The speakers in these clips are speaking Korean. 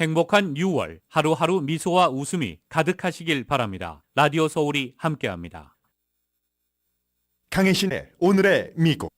행복한 6월, 하루하루 미소와 웃음이 가득하시길 바랍니다. 라디오 서울이 함께합니다. 강혜신의 오늘의 미국.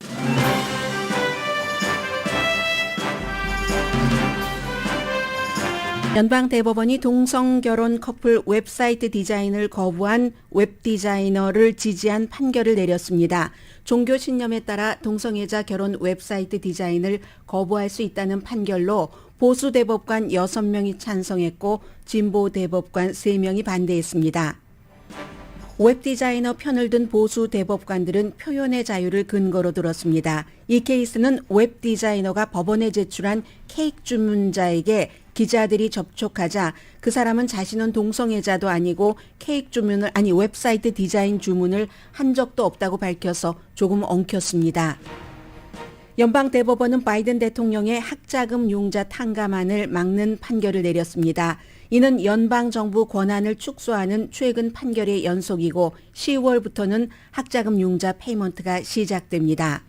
연방대법원이 동성결혼 커플 웹사이트 디자인을 거부한 웹디자이너를 지지한 판결을 내렸습니다. 종교 신념에 따라 동성애자 결혼 웹사이트 디자인을 거부할 수 있다는 판결로 보수 대법관 6명이 찬성했고 진보 대법관 3명이 반대했습니다. 웹디자이너 편을 든 보수 대법관들은 표현의 자유를 근거로 들었습니다. 이 케이스는 웹디자이너가 법원에 제출한 케이크 주문자에게 기자들이 접촉하자 그 사람은 자신은 동성애자도 아니고 웹사이트 디자인 주문을 한 적도 없다고 밝혀서 조금 엉켰습니다. 연방대법원은 바이든 대통령의 학자금 융자 탕감안을 막는 판결을 내렸습니다. 이는 연방정부 권한을 축소하는 최근 판결의 연속이고 10월부터는 학자금 융자 페이먼트가 시작됩니다.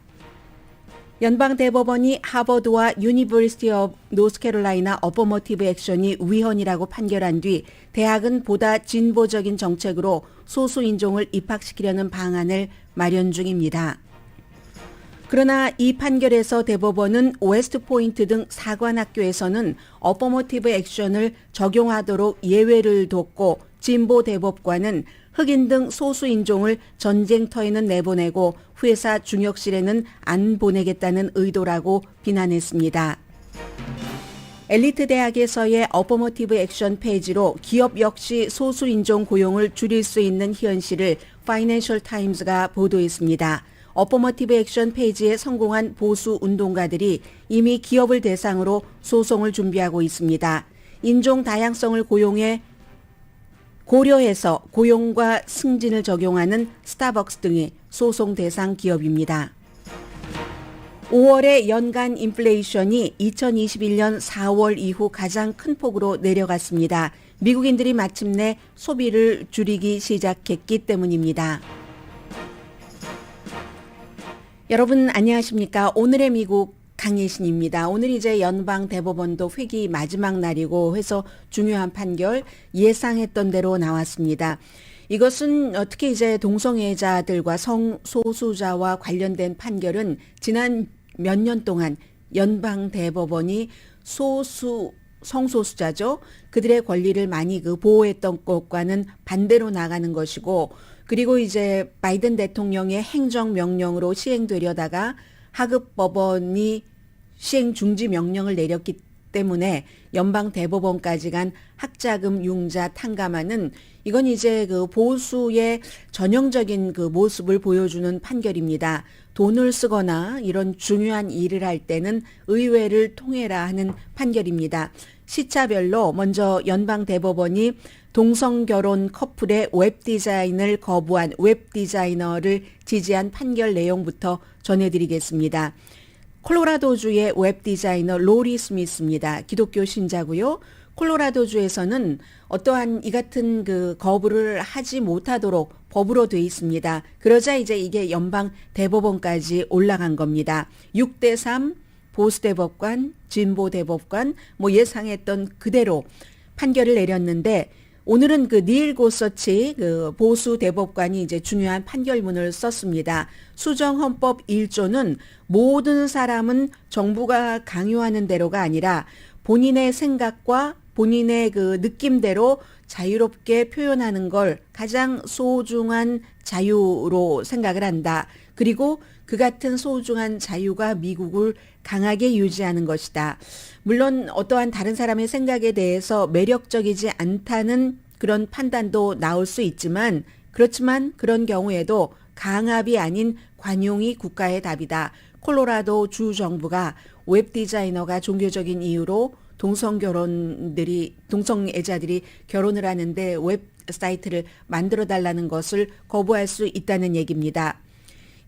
연방대법원이 하버드와 유니버시티 오브 노스캐롤라이나 어퍼머티브 액션이 위헌이라고 판결한 뒤 대학은 보다 진보적인 정책으로 소수 인종을 입학시키려는 방안을 마련 중입니다. 그러나 이 판결에서 대법원은 웨스트포인트 등 사관학교에서는 어퍼머티브 액션을 적용하도록 예외를 뒀고 진보 대법관은 흑인 등 소수 인종을 전쟁터에는 내보내고 회사 중역실에는 안 보내겠다는 의도라고 비난했습니다. 엘리트 대학에서의 어퍼머티브 액션 폐지로 기업 역시 소수 인종 고용을 줄일 수 있는 현실을 파이낸셜 타임스가 보도했습니다. 어퍼머티브 액션 폐지에 성공한 보수 운동가들이 이미 기업을 대상으로 소송을 준비하고 있습니다. 인종 다양성을 고려해서 고용과 승진을 적용하는 스타벅스 등이 소송 대상 기업입니다. 5월의 연간 인플레이션이 2021년 4월 이후 가장 큰 폭으로 내려갔습니다. 미국인들이 마침내 소비를 줄이기 시작했기 때문입니다. 여러분 안녕하십니까? 오늘의 미국 강예신입니다. 오늘 이제 연방대법원도 회기 마지막 날이고 해서 중요한 판결 예상했던 대로 나왔습니다. 이것은 특히 이제 동성애자들과 성소수자와 관련된 판결은 지난 몇 년 동안 연방대법원이 성소수자죠. 그들의 권리를 많이 보호했던 것과는 반대로 나가는 것이고 그리고 이제 바이든 대통령의 행정명령으로 시행되려다가 하급법원이 시행 중지 명령을 내렸기 때문에 연방대법원까지 간 학자금 융자 탕감안은 이건 이제 그 보수의 전형적인 그 모습을 보여주는 판결입니다. 돈을 쓰거나 이런 중요한 일을 할 때는 의회를 통해라 하는 판결입니다. 시차별로 먼저 연방대법원이 동성결혼 커플의 웹디자인을 거부한 웹디자이너를 지지한 판결 내용부터 전해드리겠습니다. 콜로라도주의 웹디자이너 로리 스미스입니다. 기독교 신자고요. 콜로라도주에서는 어떠한 이 같은 그 거부를 하지 못하도록 법으로 돼 있습니다. 그러자 이제 이게 연방 대법원까지 올라간 겁니다. 6대3 보수 대법관, 진보 대법관 예상했던 그대로 판결을 내렸는데 오늘은 그 닐 고서치 그 보수 대법관이 이제 중요한 판결문을 썼습니다. 수정헌법 1조는 모든 사람은 정부가 강요하는 대로가 아니라 본인의 생각과 본인의 그 느낌대로 자유롭게 표현하는 걸 가장 소중한 자유로 생각을 한다. 그리고 그 같은 소중한 자유가 미국을 강하게 유지하는 것이다. 물론 어떠한 다른 사람의 생각에 대해서 매력적이지 않다는 그런 판단도 나올 수 있지만 그렇지만 그런 경우에도 강압이 아닌 관용이 국가의 답이다. 콜로라도 주 정부가 웹디자이너가 종교적인 이유로 동성애자들이 결혼을 하는데 웹사이트를 만들어 달라는 것을 거부할 수 있다는 얘기입니다.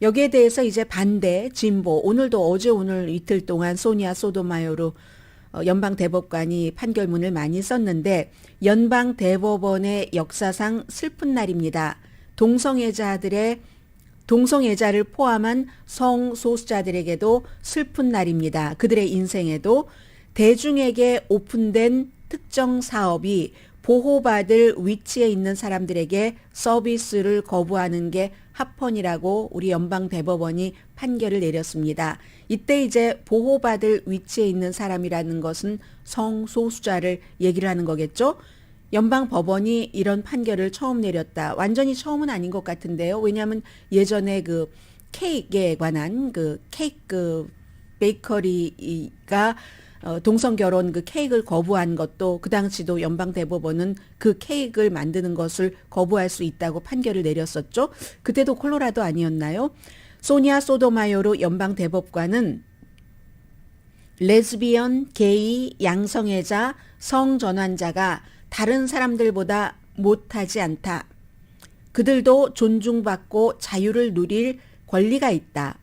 여기에 대해서 이제 반대, 진보, 오늘 이틀 동안 소니아 소토마요르 연방대법관이 판결문을 많이 썼는데 연방대법원의 역사상 슬픈 날입니다. 동성애자를 포함한 성소수자들에게도 슬픈 날입니다. 그들의 인생에도 대중에게 오픈된 특정 사업이 보호받을 위치에 있는 사람들에게 서비스를 거부하는 게 합헌이라고 우리 연방대법원이 판결을 내렸습니다. 이때 이제 보호받을 위치에 있는 사람이라는 것은 성소수자를 얘기를 하는 거겠죠. 연방법원이 이런 판결을 처음 내렸다. 완전히 처음은 아닌 것 같은데요. 왜냐하면 예전에 그 케이크에 관한 그 케이크 베이커리가 동성 결혼 그 케이크를 거부한 것도 그 당시도 연방대법원은 그 케이크를 만드는 것을 거부할 수 있다고 판결을 내렸었죠. 그때도 콜로라도 아니었나요? 소니아 소토마요로 연방대법관은 레즈비언, 게이, 양성애자, 성전환자가 다른 사람들보다 못하지 않다. 그들도 존중받고 자유를 누릴 권리가 있다.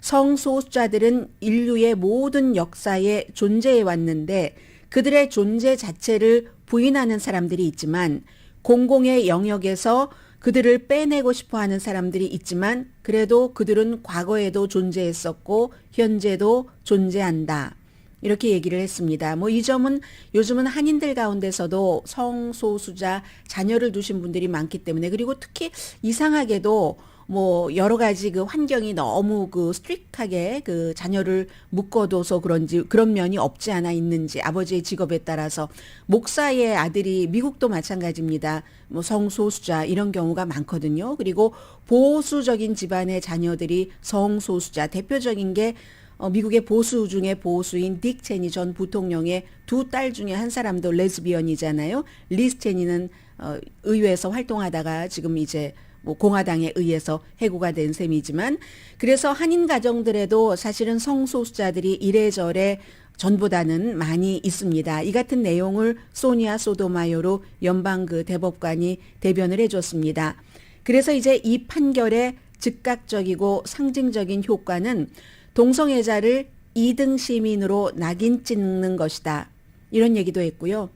성소수자들은 인류의 모든 역사에 존재해 왔는데 그들의 존재 자체를 부인하는 사람들이 있지만 공공의 영역에서 그들을 빼내고 싶어 하는 사람들이 있지만 그래도 그들은 과거에도 존재했었고 현재도 존재한다. 이렇게 얘기를 했습니다. 뭐 이 점은 요즘은 한인들 가운데서도 성소수자 자녀를 두신 분들이 많기 때문에 그리고 특히 이상하게도 뭐 여러 가지 그 환경이 너무 그 스트릭하게 그 자녀를 묶어둬서 그런지 그런 면이 없지 않아 있는지 아버지의 직업에 따라서 목사의 아들이 미국도 마찬가지입니다. 뭐 성소수자 이런 경우가 많거든요. 그리고 보수적인 집안의 자녀들이 성소수자 대표적인 게 미국의 보수 중에 보수인 딕 체니 전 부통령의 두 딸 중에 한 사람도 레즈비언이잖아요. 리스 체니는 의회에서 활동하다가 지금 이제 뭐 공화당에 의해서 해고가 된 셈이지만 그래서 한인 가정들에도 사실은 성소수자들이 이래저래 전보다는 많이 있습니다. 이 같은 내용을 소니아 소토마요로 연방 그 대법관이 대변을 해줬습니다. 그래서 이제 이 판결의 즉각적이고 상징적인 효과는 동성애자를 2등 시민으로 낙인 찍는 것이다. 이런 얘기도 했고요.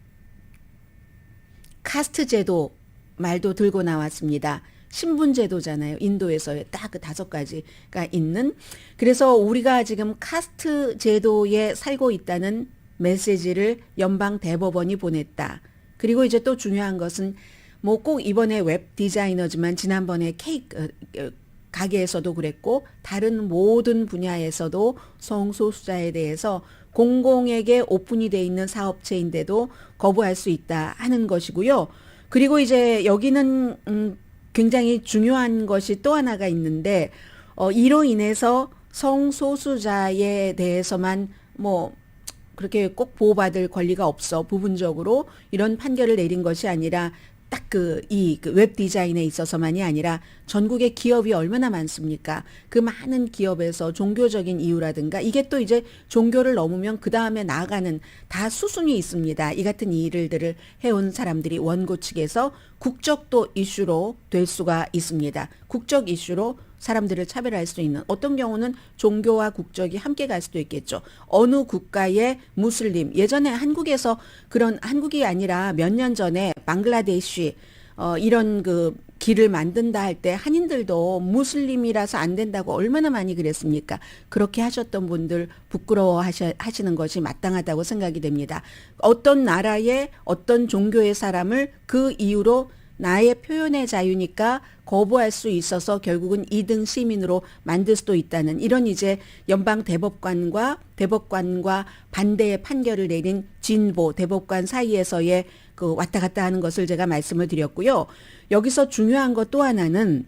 카스트 제도 말도 들고 나왔습니다. 신분제도잖아요. 인도에서의 딱 그 5가지가 있는. 그래서 우리가 지금 카스트 제도에 살고 있다는 메시지를 연방 대법원이 보냈다. 그리고 이제 또 중요한 것은 뭐 꼭 이번에 웹 디자이너지만 지난번에 케이크 가게에서도 그랬고 다른 모든 분야에서도 성소수자에 대해서 공공에게 오픈이 돼 있는 사업체인데도 거부할 수 있다 하는 것이고요. 그리고 이제 여기는 굉장히 중요한 것이 또 하나가 있는데 이로 인해서 성소수자에 대해서만 뭐 그렇게 꼭 보호받을 권리가 없어 부분적으로 이런 판결을 내린 것이 아니라 딱 이 웹 디자인에 있어서만이 아니라 전국의 기업이 얼마나 많습니까? 그 많은 기업에서 종교적인 이유라든가 이게 또 이제 종교를 넘으면 그 다음에 나아가는 다 수순이 있습니다. 이 같은 일들을 해온 사람들이 원고 측에서 국적도 이슈로 될 수가 있습니다. 국적 이슈로 사람들을 차별할 수 있는 어떤 경우는 종교와 국적이 함께 갈 수도 있겠죠. 어느 국가의 무슬림 예전에 한국에서 그런 한국이 아니라 몇 년 전에 방글라데시 이런 그 길을 만든다 할 때 한인들도 무슬림이라서 안 된다고 얼마나 많이 그랬습니까? 그렇게 하셨던 분들 부끄러워 하시는 것이 마땅하다고 생각이 됩니다. 어떤 나라의 어떤 종교의 사람을 그 이유로 나의 표현의 자유니까 거부할 수 있어서 결국은 2등 시민으로 만들 수도 있다는 이런 이제 연방 대법관과 반대의 판결을 내린 진보 대법관 사이에서의 그 왔다 갔다 하는 것을 제가 말씀을 드렸고요. 여기서 중요한 것 또 하나는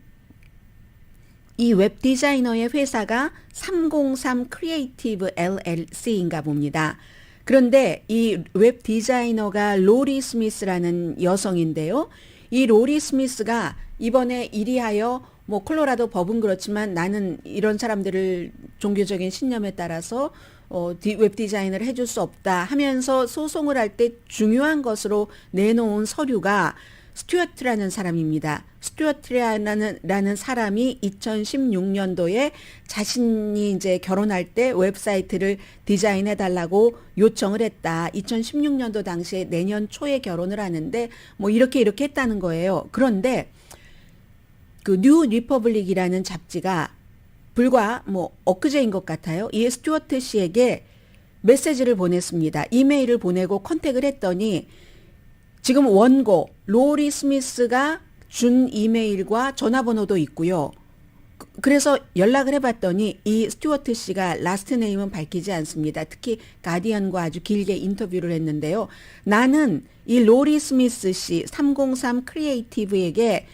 이 웹 디자이너의 회사가 303 크리에이티브 LLC인가 봅니다. 그런데 이 웹 디자이너가 로리 스미스라는 여성인데요. 이 로리 스미스가 이번에 이리하여 뭐 콜로라도 법은 그렇지만 나는 이런 사람들을 종교적인 신념에 따라서 웹 디자인을 해줄 수 없다 하면서 소송을 할 때 중요한 것으로 내놓은 서류가 스튜어트라는 사람입니다. 스튜어트라는 사람이 2016년도에 자신이 이제 결혼할 때 웹사이트를 디자인해 달라고 요청을 했다. 2016년도 당시에 내년 초에 결혼을 하는데 뭐 이렇게 했다는 거예요. 그런데 그 뉴 리퍼블릭이라는 잡지가 불과 뭐 엊그제인 것 같아요. 이 스튜어트 씨에게 메시지를 보냈습니다. 이메일을 보내고 컨택을 했더니 지금 원고 로리 스미스가 준 이메일과 전화번호도 있고요. 그래서 연락을 해봤더니 이 스튜어트 씨가 라스트 네임은 밝히지 않습니다. 특히 가디언과 아주 길게 인터뷰를 했는데요. 나는 이 로리 스미스 씨 303 크리에이티브에게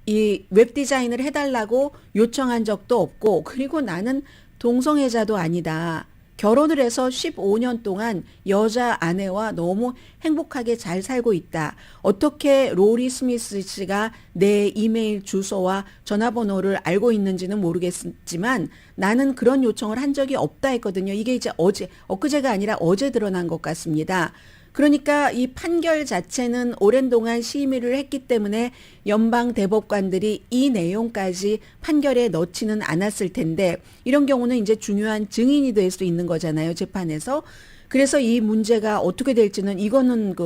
이 웹 디자인을 해달라고 요청한 적도 없고, 그리고 나는 동성애자도 아니다. 결혼을 해서 15년 동안 여자 아내와 너무 행복하게 잘 살고 있다. 어떻게 로리 스미스 씨가 내 이메일 주소와 전화번호를 알고 있는지는 모르겠지만 나는 그런 요청을 한 적이 없다 했거든요. 이게 이제 엊그제가 아니라 어제 드러난 것 같습니다. 그러니까 이 판결 자체는 오랜 동안 심의를 했기 때문에 연방 대법관들이 이 내용까지 판결에 넣지는 않았을 텐데, 이런 경우는 이제 중요한 증인이 될 수 있는 거잖아요, 재판에서. 그래서 이 문제가 어떻게 될지는 이거는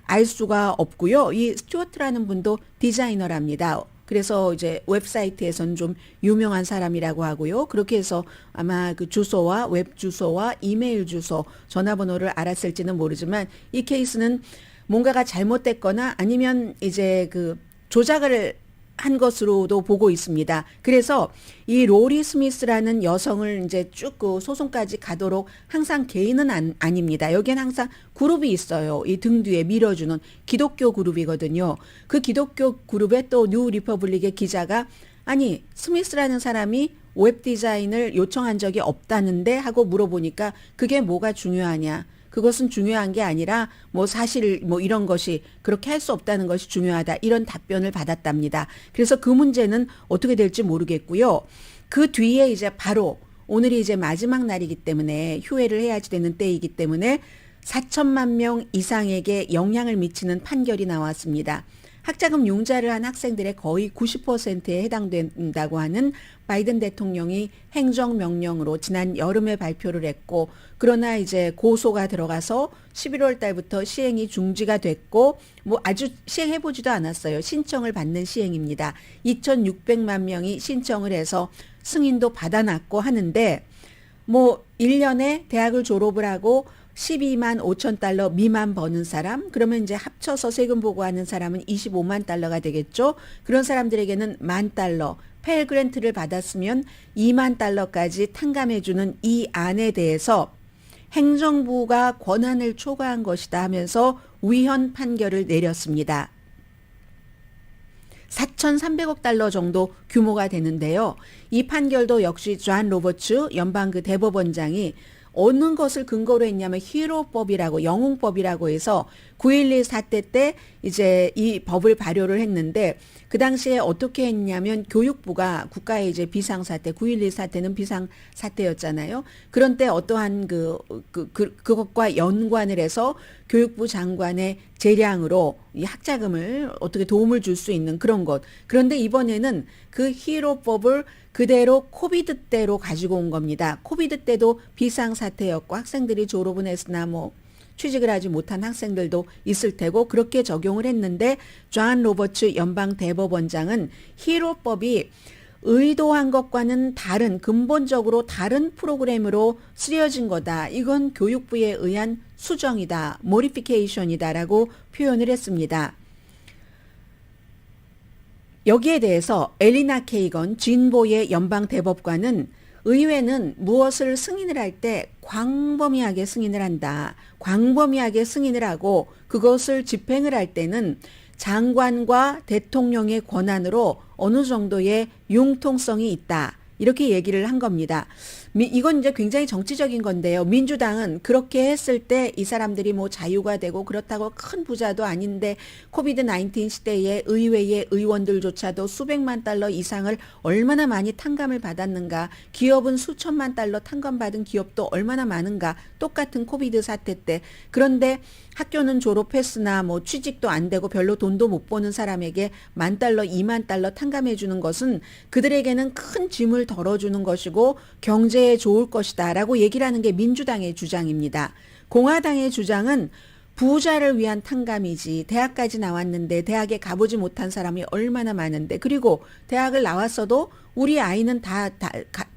알 수가 없고요. 이 스튜어트라는 분도 디자이너랍니다. 그래서 이제 웹사이트에서는 좀 유명한 사람이라고 하고요. 그렇게 해서 아마 그 주소와 웹 주소와 이메일 주소, 전화번호를 알았을지는 모르지만 이 케이스는 뭔가가 잘못됐거나 아니면 이제 그 조작을 한 것으로도 보고 있습니다. 그래서 이 로리 스미스라는 여성을 이제 쭉 그 소송까지 가도록 항상 개인은 아닙니다. 여기엔 항상 그룹이 있어요. 이 등 뒤에 밀어주는 기독교 그룹이거든요. 그 기독교 그룹에 또 뉴 리퍼블릭의 기자가 아니 스미스라는 사람이 웹 디자인을 요청한 적이 없다는데 하고 물어보니까 그게 뭐가 중요하냐. 그것은 중요한 게 아니라 뭐 사실 뭐 이런 것이 그렇게 할 수 없다는 것이 중요하다. 이런 답변을 받았답니다. 그래서 그 문제는 어떻게 될지 모르겠고요. 그 뒤에 이제 바로 오늘이 이제 마지막 날이기 때문에 휴회를 해야지 되는 때이기 때문에 4천만 명 이상에게 영향을 미치는 판결이 나왔습니다. 학자금 융자를 한 학생들의 거의 90%에 해당된다고 하는 바이든 대통령이 행정명령으로 지난 여름에 발표를 했고, 그러나 이제 고소가 들어가서 11월 달부터 시행이 중지가 됐고, 뭐 아주 시행해보지도 않았어요. 신청을 받는 시행입니다. 2,600만 명이 신청을 해서 승인도 받아놨고 하는데, 뭐 1년에 대학을 졸업을 하고 12만 5천 달러 미만 버는 사람, 그러면 이제 합쳐서 세금 보고하는 사람은 25만 달러가 되겠죠. 그런 사람들에게는 10,000달러, 펠 그랜트를 받았으면 2만 달러까지 탕감해주는 이 안에 대해서 행정부가 권한을 초과한 것이다 하면서 위헌 판결을 내렸습니다. 4,300억 달러 정도 규모가 되는데요. 이 판결도 역시 존 로버츠 연방 그 대법원장이 어느 것을 근거로 했냐면 히로법이라고, 영웅법이라고 해서 9.11 사태 때 이제 이 법을 발효를 했는데, 그 당시에 어떻게 했냐면 교육부가 국가의 이제 비상사태, 9.11 사태는 비상사태였잖아요. 그런 때 어떠한 그것과 연관을 해서 교육부 장관의 재량으로 이 학자금을 어떻게 도움을 줄 수 있는 그런 것. 그런데 이번에는 그 히로법을 그대로 코비드 때로 가지고 온 겁니다. 코비드 때도 비상사태였고 학생들이 졸업은 했으나 뭐 취직을 하지 못한 학생들도 있을 테고 그렇게 적용을 했는데, 존 로버츠 연방 대법원장은 히로법이 의도한 것과는 다른, 근본적으로 다른 프로그램으로 쓰여진 거다. 이건 교육부에 의한 수정이다, 모디피케이션이다라고 표현을 했습니다. 여기에 대해서 엘리나 케이건 진보의 연방 대법관은 의회는 무엇을 승인을 할 때 광범위하게 승인을 한다. 광범위하게 승인을 하고 그것을 집행을 할 때는 장관과 대통령의 권한으로 어느 정도의 융통성이 있다. 이렇게 얘기를 한 겁니다. 이건 이제 굉장히 정치적인 건데요. 민주당은 그렇게 했을 때 이 사람들이 뭐 자유가 되고 그렇다고 큰 부자도 아닌데 코비드 19 시대에 의회의 의원들조차도 수백만 달러 이상을 얼마나 많이 탕감을 받았는가. 기업은 수천만 달러 탕감받은 기업도 얼마나 많은가. 똑같은 코비드 사태 때. 그런데 학교는 졸업했으나 뭐 취직도 안 되고 별로 돈도 못 버는 사람에게 10,000달러, 20,000달러 탕감해 주는 것은 그들에게는 큰 짐을 덜어주는 것이고 경제에 좋을 것이다 라고 얘기를 하는 게 민주당의 주장입니다. 공화당의 주장은 부자를 위한 탕감이지, 대학까지 나왔는데 대학에 가보지 못한 사람이 얼마나 많은데, 그리고 대학을 나왔어도 우리 아이는 다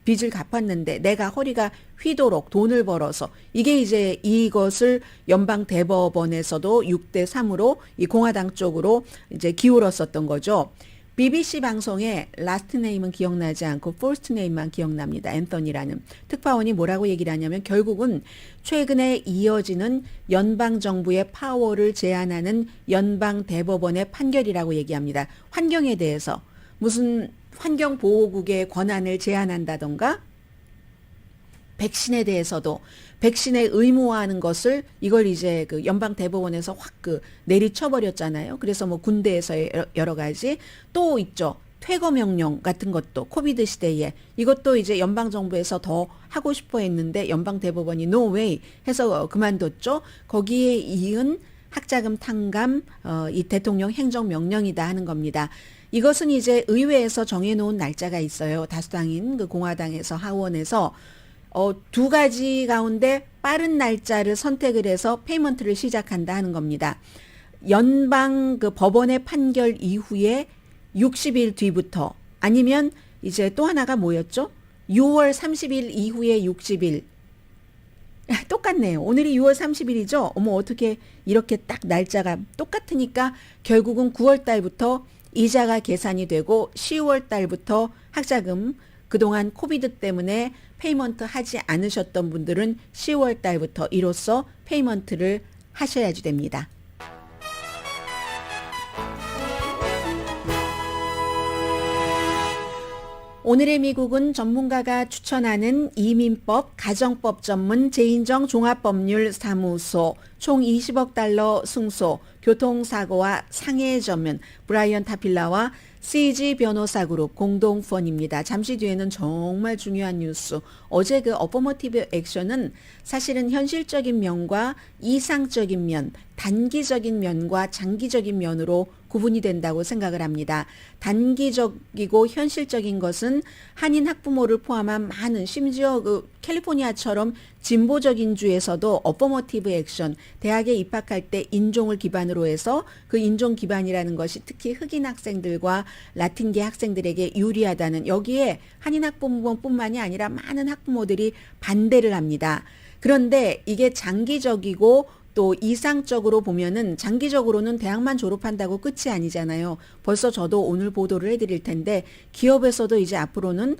빚을 갚았는데 내가 허리가 휘도록 돈을 벌어서 이게 이제 이것을 연방 대법원에서도 6대 3으로 이 공화당 쪽으로 이제 기울었었던 거죠. BBC 방송에 라스트 네임은 기억나지 않고 퍼스트 네임만 기억납니다. 앤서니라는 특파원이 뭐라고 얘기를 하냐면 결국은 최근에 이어지는 연방정부의 파워를 제한하는 연방대법원의 판결이라고 얘기합니다. 환경에 대해서 무슨 환경보호국의 권한을 제한한다던가 백신에 대해서도 백신의 의무화하는 것을 이걸 이제 그 연방 대법원에서 확 그 내리쳐버렸잖아요. 그래서 뭐 군대에서 여러 가지 또 있죠. 퇴거 명령 같은 것도 코비드 시대에 이것도 이제 연방 정부에서 더 하고 싶어 했는데 연방 대법원이 no way 해서 그만뒀죠. 거기에 이은 학자금 탕감 이 대통령 행정 명령이다 하는 겁니다. 이것은 이제 의회에서 정해놓은 날짜가 있어요. 다수당인 그 공화당에서 하원에서 두 가지 가운데 빠른 날짜를 선택을 해서 페이먼트를 시작한다 하는 겁니다. 연방 그 법원의 판결 이후에 60일 뒤부터 아니면 이제 또 하나가 뭐였죠? 6월 30일 이후에 60일. 똑같네요. 오늘이 6월 30일이죠? 어머, 어떻게 이렇게 딱 날짜가 똑같으니까 결국은 9월 달부터 이자가 계산이 되고 10월 달부터 학자금 그동안 코비드 때문에 페이먼트 하지 않으셨던 분들은 10월 달부터 이로써 페이먼트를 하셔야지 됩니다. 오늘의 미국은 전문가가 추천하는 이민법, 가정법 전문 제인정 종합법률사무소, 총 20억 달러 승소, 교통사고와 상해 전문 브라이언 타필라와 CG 변호사그룹 공동펀입니다. 잠시 뒤에는 정말 중요한 뉴스. 어제 그 어퍼머티브 액션은 사실은 현실적인 면과 이상적인 면, 단기적인 면과 장기적인 면으로 구분이 된다고 생각을 합니다. 단기적이고 현실적인 것은 한인 학부모를 포함한 많은 심지어 그 캘리포니아처럼 진보적인 주에서도 어퍼머티브 액션, 대학에 입학할 때 인종을 기반으로 해서 그 인종 기반이라는 것이 특히 흑인 학생들과 라틴계 학생들에게 유리하다는 여기에 한인 학부모뿐만이 아니라 많은 학부모들이 반대를 합니다. 그런데 이게 장기적이고 또 이상적으로 보면은 장기적으로는 대학만 졸업한다고 끝이 아니잖아요. 벌써 저도 오늘 보도를 해드릴 텐데 기업에서도 이제 앞으로는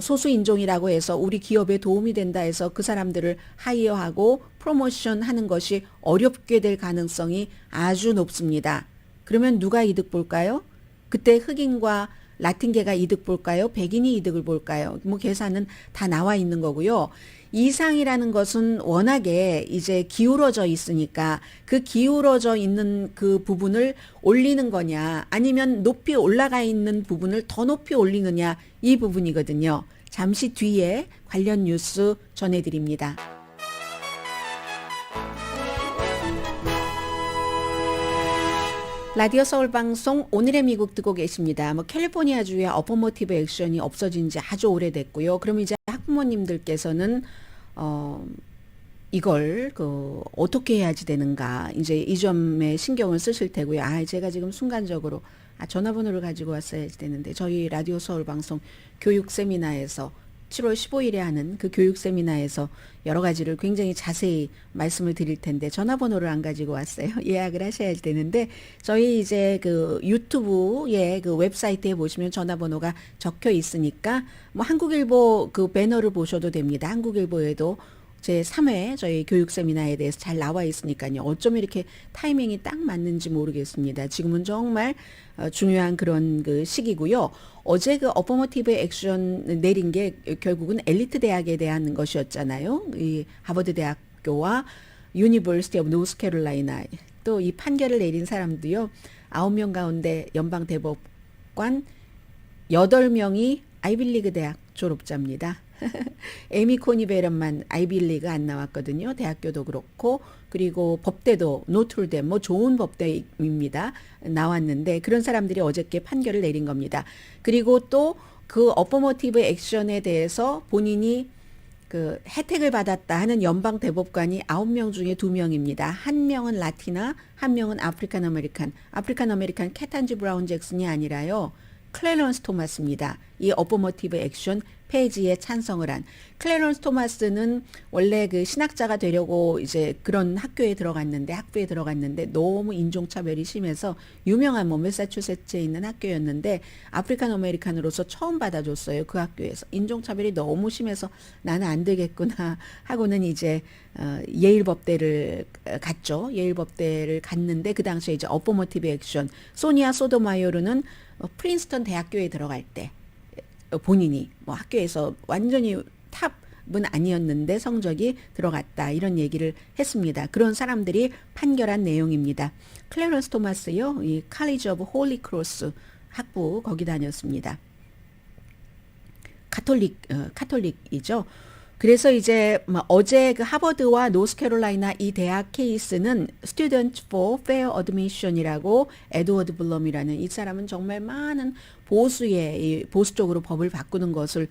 소수 인종이라고 해서 우리 기업에 도움이 된다 해서 그 사람들을 하이어하고 프로모션 하는 것이 어렵게 될 가능성이 아주 높습니다. 그러면 누가 이득 볼까요? 그때 흑인과 라틴계가 이득 볼까요? 백인이 이득을 볼까요? 뭐 계산은 다 나와 있는 거고요. 이상이라는 것은 워낙에 이제 기울어져 있으니까 그 기울어져 있는 그 부분을 올리는 거냐 아니면 높이 올라가 있는 부분을 더 높이 올리느냐 이 부분이거든요. 잠시 뒤에 관련 뉴스 전해드립니다. 라디오 서울 방송 오늘의 미국 듣고 계십니다. 뭐 캘리포니아주의 어퍼머티브 액션이 없어진 지 아주 오래됐고요. 그럼 이제 학부모님들께서는 이걸 어떻게 해야지 되는가 이제 이 점에 신경을 쓰실 테고요. 제가 지금 순간적으로 전화번호를 가지고 왔어야지 되는데 저희 라디오 서울 방송 교육 세미나에서 7월 15일에 하는 그 교육 세미나에서 여러 가지를 굉장히 자세히 말씀을 드릴 텐데 전화번호를 안 가지고 왔어요. 예약을 하셔야지 되는데 저희 이제 그 유튜브의 그 웹사이트에 보시면 전화번호가 적혀 있으니까 뭐 한국일보 그 배너를 보셔도 됩니다. 한국일보에도 제 3회 저희 교육 세미나에 대해서 잘 나와 있으니까요. 어쩜 이렇게 타이밍이 딱 맞는지 모르겠습니다. 지금은 정말 중요한 그런 그 시기고요. 어제 그 어퍼머티브 액션 내린 게 결국은 엘리트 대학에 대한 것이었잖아요. 이 하버드 대학교와 유니버시티 오브 노스캐롤라이나 또 이 판결을 내린 사람도요. 9명 가운데 연방 대법관 8명이 아이비리그 대학 졸업자입니다. 에미 코니 베런만 아이비리그 안 나왔거든요. 대학교도 그렇고 그리고 법대도 노트르댐 뭐 좋은 법대입니다. 나왔는데 그런 사람들이 어저께 판결을 내린 겁니다. 그리고 또 그 어퍼머티브 액션에 대해서 본인이 그 혜택을 받았다 하는 연방 대법관이 9명 중에 2명입니다. 한 명은 라티나, 한 명은 아프리칸 아메리칸 캐탄지 브라운 잭슨이 아니라요. 클래런스 토마스입니다. 이 어퍼머티브 액션 폐지에 찬성을 한 클래런스 토마스는 원래 그 신학자가 되려고 이제 그런 학부에 들어갔는데 너무 인종차별이 심해서 유명한 뭐 매사추세츠에 있는 학교였는데 아프리칸 아메리칸으로서 처음 받아줬어요. 그 학교에서. 인종차별이 너무 심해서 나는 안 되겠구나 하고는 이제 예일 법대를 갔죠. 예일 법대를 갔는데 그 당시에 이제 어포머티브 액션 소니아 소토마요르는 프린스턴 대학교에 들어갈 때 본인이 뭐 학교에서 완전히 탑은 아니었는데 성적이 들어갔다 이런 얘기를 했습니다. 그런 사람들이 판결한 내용입니다. 클래런스 토마스요, 이 칼리지 오브 홀리 크로스 학부 거기 다녔습니다. 카톨릭이죠. 그래서 이제 어제 그 하버드와 노스캐롤라이나 이 대학 케이스는 Student for Fair Admission이라고 에드워드 블럼이라는 이 사람은 정말 많은 보수 쪽으로 법을 바꾸는 것을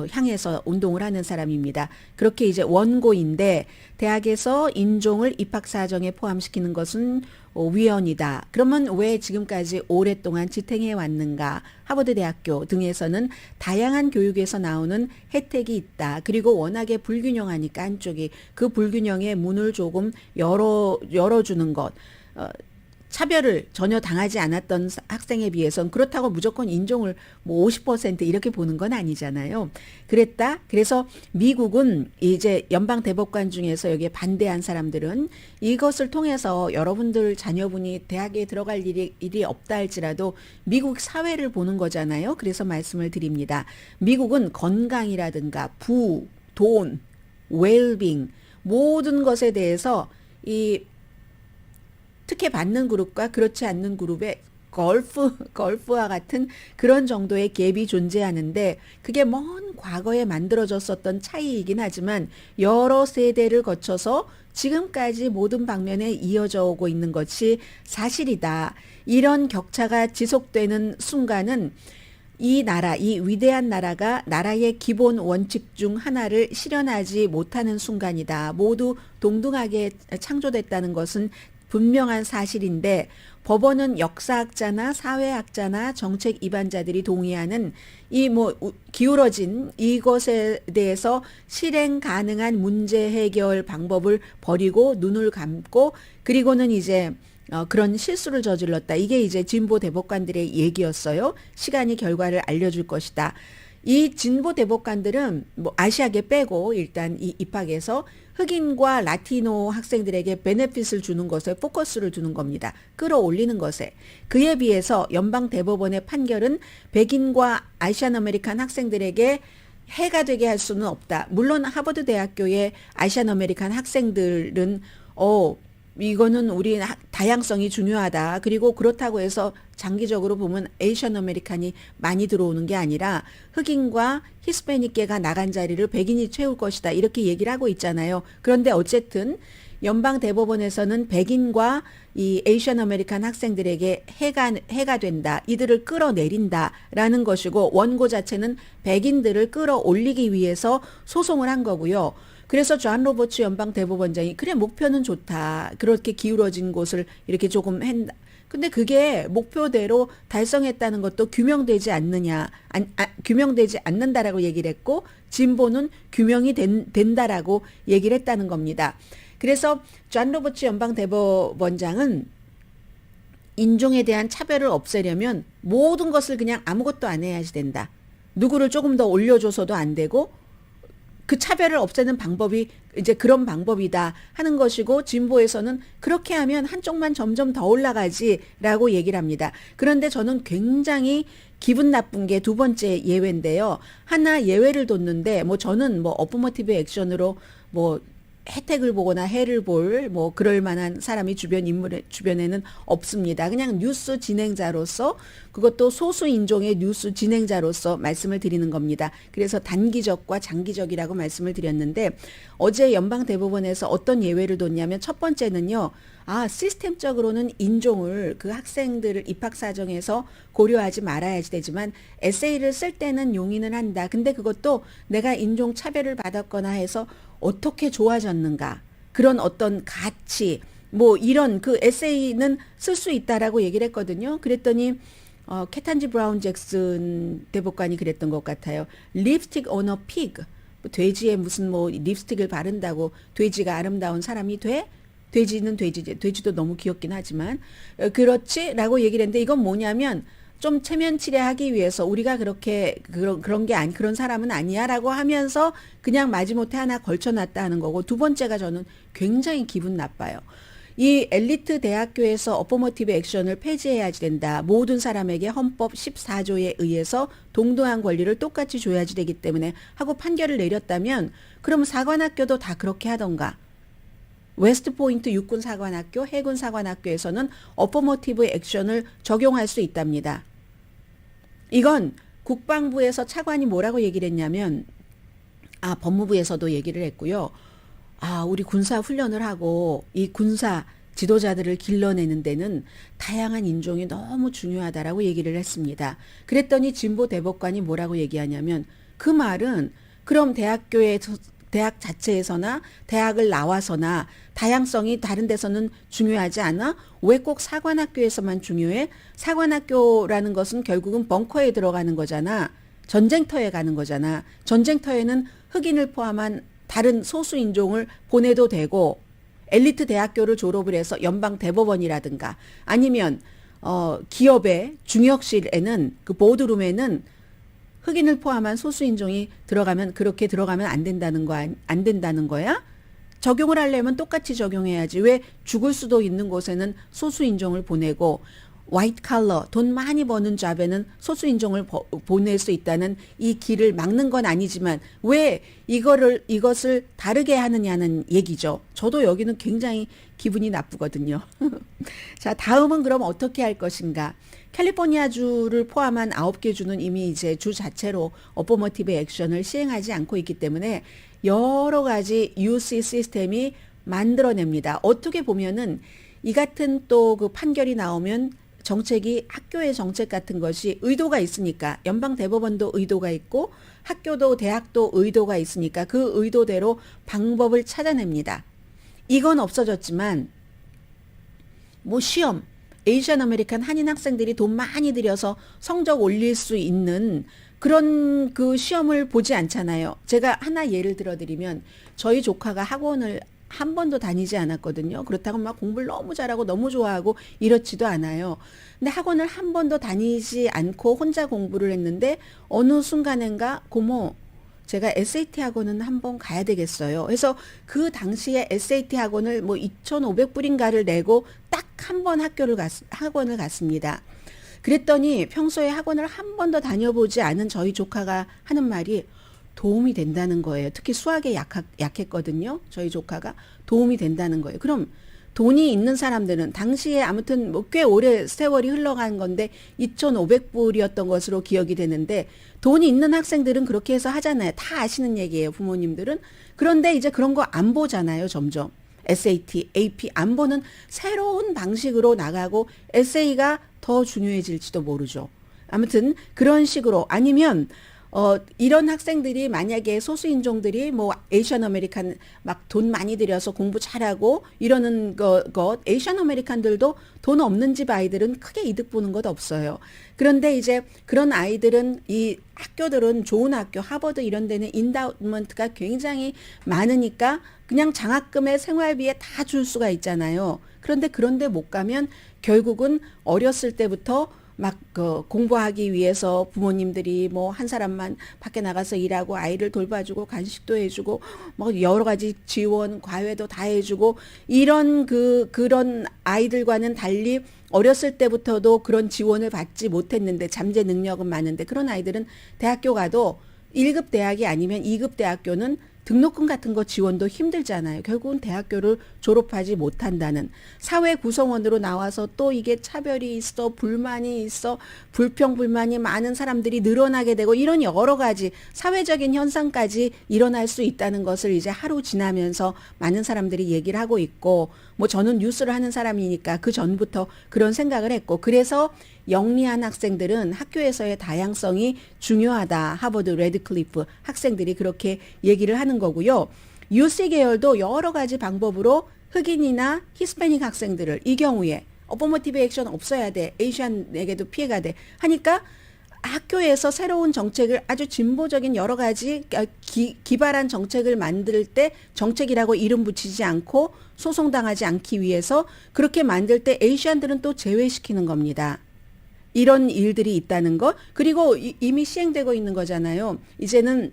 향해서 운동을 하는 사람입니다. 그렇게 이제 원고인데 대학에서 인종을 입학 사정에 포함시키는 것은 위헌이다. 그러면 왜 지금까지 오랫동안 지탱해 왔는가? 하버드 대학교 등에서는 다양한 교육에서 나오는 혜택이 있다. 그리고 워낙에 불균형하니까 한쪽이 그 불균형의 문을 조금 열어주는 것. 차별을 전혀 당하지 않았던 학생에 비해서는 그렇다고 무조건 인종을 뭐 50% 이렇게 보는 건 아니잖아요. 그래서 미국은 이제 연방 대법관 중에서 여기에 반대한 사람들은 이것을 통해서 여러분들 자녀분이 대학에 들어갈 일이 없다 할지라도 미국 사회를 보는 거잖아요. 그래서 말씀을 드립니다. 미국은 건강이라든가 돈, 웰빙 모든 것에 대해서 이 특혜받는 그룹과 그렇지 않는 그룹의 걸프와 같은 그런 정도의 갭이 존재하는데 그게 먼 과거에 만들어졌었던 차이이긴 하지만 여러 세대를 거쳐서 지금까지 모든 방면에 이어져 오고 있는 것이 사실이다. 이런 격차가 지속되는 순간은 이 위대한 나라가 나라의 기본 원칙 중 하나를 실현하지 못하는 순간이다. 모두 동등하게 창조됐다는 것은 분명한 사실인데 법원은 역사학자나 사회학자나 정책 입안자들이 동의하는 이 기울어진 이것에 대해서 실행 가능한 문제 해결 방법을 버리고 눈을 감고 그리고는 이제 그런 실수를 저질렀다. 이게 이제 진보 대법관들의 얘기였어요. 시간이 결과를 알려줄 것이다. 이 진보 대법관들은 아시아계 빼고 일단 이 입학에서 흑인과 라티노 학생들에게 베네핏을 주는 것에 포커스를 두는 겁니다. 끌어올리는 것에. 그에 비해서 연방 대법원의 판결은 백인과 아시안 아메리칸 학생들에게 해가 되게 할 수는 없다. 물론 하버드 대학교의 아시안 아메리칸 학생들은 이거는 우리 다양성이 중요하다. 그리고 그렇다고 해서 장기적으로 보면 에이션 아메리칸이 많이 들어오는 게 아니라 흑인과 히스패닉계가 나간 자리를 백인이 채울 것이다. 이렇게 얘기를 하고 있잖아요. 그런데 어쨌든 연방 대법원에서는 백인과 이 에이션 아메리칸 학생들에게 해가 된다. 이들을 끌어내린다라는 것이고 원고 자체는 백인들을 끌어올리기 위해서 소송을 한 거고요. 그래서 존 로버츠 연방 대법원장이 그래 목표는 좋다. 그렇게 기울어진 곳을 이렇게 조금 했다. 근데 그게 목표대로 달성했다는 것도 규명되지 않는다라고 얘기를 했고 진보는 규명이 된다라고 얘기를 했다는 겁니다. 그래서 존 로버츠 연방 대법원장은 인종에 대한 차별을 없애려면 모든 것을 그냥 아무것도 안 해야지 된다. 누구를 조금 더 올려줘서도 안 되고 그 차별을 없애는 방법이 이제 그런 방법이다 하는 것이고 진보에서는 그렇게 하면 한쪽만 점점 더 올라가지라고 얘기를 합니다. 그런데 저는 굉장히 기분 나쁜 게 두 번째 예외인데요. 하나 예외를 뒀는데 저는 어포머티브 액션으로 혜택을 보거나 해를 볼 그럴 만한 사람이 주변에는 없습니다. 그냥 뉴스 진행자로서 그것도 소수 인종의 뉴스 진행자로서 말씀을 드리는 겁니다. 그래서 단기적과 장기적이라고 말씀을 드렸는데 어제 연방 대법원에서 어떤 예외를 뒀냐면 첫 번째는요. 시스템적으로는 인종을 그 학생들을 입학 사정에서 고려하지 말아야지 되지만 에세이를 쓸 때는 용인을 한다. 근데 그것도 내가 인종 차별을 받았거나 해서 어떻게 좋아졌는가 그런 어떤 가치 이런 그 에세이는 쓸 수 있다라고 얘기를 했거든요. 그랬더니 케탄지 브라운 잭슨 대법관이 그랬던 것 같아요. 립스틱 on a pig. 돼지에 무슨 뭐 립스틱을 바른다고 돼지가 아름다운 사람이 돼? 돼지는 돼지지. 돼지도 너무 귀엽긴 하지만 그렇지라고 얘기를 했는데 이건 뭐냐면 좀 체면치레하기 위해서 우리가 그렇게 그런 게 아니 그런 사람은 아니야라고 하면서 그냥 마지못해 하나 걸쳐놨다 하는 거고 두 번째가 저는 굉장히 기분 나빠요. 이 엘리트 대학교에서 어퍼머티브 액션을 폐지해야 된다. 모든 사람에게 헌법 14조에 의해서 동등한 권리를 똑같이 줘야지 되기 때문에 하고 판결을 내렸다면 그럼 사관학교도 다 그렇게 하던가. 웨스트포인트 육군 사관학교, 해군 사관학교에서는 어퍼머티브 액션을 적용할 수 있답니다. 이건 국방부에서 차관이 뭐라고 얘기를 했냐면 법무부에서도 얘기를 했고요. 우리 군사 훈련을 하고 이 군사 지도자들을 길러내는 데는 다양한 인종이 너무 중요하다라고 얘기를 했습니다. 그랬더니 진보 대법관이 뭐라고 얘기하냐면 그 말은 그럼 대학 자체에서나 대학을 나와서나 다양성이 다른 데서는 중요하지 않아? 왜 꼭 사관학교에서만 중요해? 사관학교라는 것은 결국은 벙커에 들어가는 거잖아. 전쟁터에 가는 거잖아. 전쟁터에는 흑인을 포함한 다른 소수 인종을 보내도 되고 엘리트 대학교를 졸업을 해서 연방 대법원이라든가 아니면 기업의 중역실에는 그 보드룸에는 흑인을 포함한 소수 인종이 들어가면 그렇게 들어가면 안 된다는 거야? 적용을 하려면 똑같이 적용해야지. 왜 죽을 수도 있는 곳에는 소수 인종을 보내고 화이트 칼러 돈 많이 버는 잡에는 소수 인종을 보낼 수 있다는 이 길을 막는 건 아니지만 왜 이것을 다르게 하느냐는 얘기죠. 저도 여기는 굉장히 기분이 나쁘거든요. 자, 다음은 그럼 어떻게 할 것인가? 캘리포니아주를 포함한 9개 주는 이미 이제 주 자체로 어퍼머티브 액션을 시행하지 않고 있기 때문에 여러 가지 UC 시스템이 만들어냅니다. 어떻게 보면은 이 같은 또 그 판결이 나오면 정책이 학교의 정책 같은 것이 의도가 있으니까 연방 대법원도 의도가 있고 학교도 대학도 의도가 있으니까 그 의도대로 방법을 찾아냅니다. 이건 없어졌지만 뭐 시험 에이시안 아메리칸 한인 학생들이 돈 많이 들여서 성적 올릴 수 있는 그런 그 시험을 보지 않잖아요. 제가 하나 예를 들어드리면 저희 조카가 학원을 한 번도 다니지 않았거든요. 그렇다고 막 공부를 너무 잘하고 너무 좋아하고 이렇지도 않아요. 근데 학원을 한 번도 다니지 않고 혼자 공부를 했는데 어느 순간인가 고모 제가 SAT 학원은 한번 가야 되겠어요. 그래서 그 당시에 SAT 학원을 뭐 2,500불인가를 내고 딱 한 번 학원을 갔습니다. 그랬더니 평소에 학원을 한 번도 다녀보지 않은 저희 조카가 하는 말이 도움이 된다는 거예요. 특히 수학에 약했거든요. 저희 조카가 도움이 된다는 거예요. 그럼 돈이 있는 사람들은 당시에 아무튼 뭐 꽤 오래 세월이 흘러간 건데 2,500불이었던 것으로 기억이 되는데 돈이 있는 학생들은 그렇게 해서 하잖아요. 다 아시는 얘기예요. 부모님들은. 그런데 이제 그런 거 안 보잖아요. 점점. SAT, AP 안 보는 새로운 방식으로 나가고 에세이가 더 중요해질지도 모르죠. 아무튼 그런 식으로 아니면 이런 학생들이 만약에 소수인종들이 뭐 에이시안 아메리칸 막 돈 많이 들여서 공부 잘하고 이러는 것 에이시안 아메리칸들도 돈 없는 집 아이들은 크게 이득 보는 것 없어요. 그런데 이제 그런 아이들은 이 학교들은 좋은 학교 하버드 이런 데는 인다우먼트가 굉장히 많으니까 그냥 장학금에 생활비에 다 줄 수가 있잖아요. 그런데 못 가면 결국은 어렸을 때부터 막 공부하기 위해서 부모님들이 뭐 한 사람만 밖에 나가서 일하고 아이를 돌봐주고 간식도 해주고 뭐 여러 가지 지원 과외도 다 해주고 이런 그런 아이들과는 달리 어렸을 때부터도 그런 지원을 받지 못했는데 잠재 능력은 많은데 그런 아이들은 대학교 가도 1급 대학이 아니면 2급 대학교는 등록금 같은 거 지원도 힘들잖아요. 결국은 대학교를 졸업하지 못한다는 사회 구성원으로 나와서 또 이게 차별이 있어 불만이 있어 불평불만이 많은 사람들이 늘어나게 되고 이런 여러 가지 사회적인 현상까지 일어날 수 있다는 것을 이제 하루 지나면서 많은 사람들이 얘기를 하고 있고 뭐 저는 뉴스를 하는 사람이니까 그 전부터 그런 생각을 했고 그래서 영리한 학생들은 학교에서의 다양성이 중요하다. 하버드 레드클리프 학생들이 그렇게 얘기를 하는 거고요. UC 계열도 여러 가지 방법으로 흑인이나 히스패닉 학생들을 이 경우에 어포머티브 액션 없어야 돼. 에이시안에게도 피해가 돼. 하니까 학교에서 새로운 정책을 아주 진보적인 여러 가지 기발한 정책을 만들 때 정책이라고 이름 붙이지 않고 소송당하지 않기 위해서 그렇게 만들 때 에이시안들은 또 제외시키는 겁니다. 이런 일들이 있다는 것. 그리고 이미 시행되고 있는 거잖아요. 이제는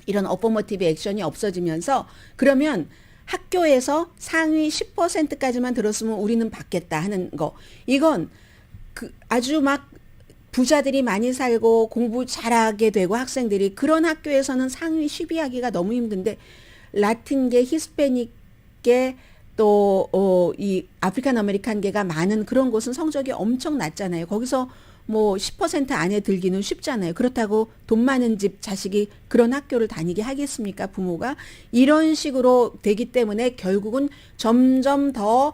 이런 어포머티브 액션이 없어지면서 그러면 학교에서 상위 10%까지만 들었으면 우리는 받겠다 하는 거. 이건 아주 막 부자들이 많이 살고 공부 잘하게 되고 학생들이 그런 학교에서는 상위 10위 하기가 너무 힘든데 라틴계, 히스패닉계 또 이 아프리칸 아메리칸계가 많은 그런 곳은 성적이 엄청 낮잖아요. 거기서 뭐 10% 안에 들기는 쉽잖아요. 그렇다고 돈 많은 집 자식이 그런 학교를 다니게 하겠습니까? 부모가. 이런 식으로 되기 때문에 결국은 점점 더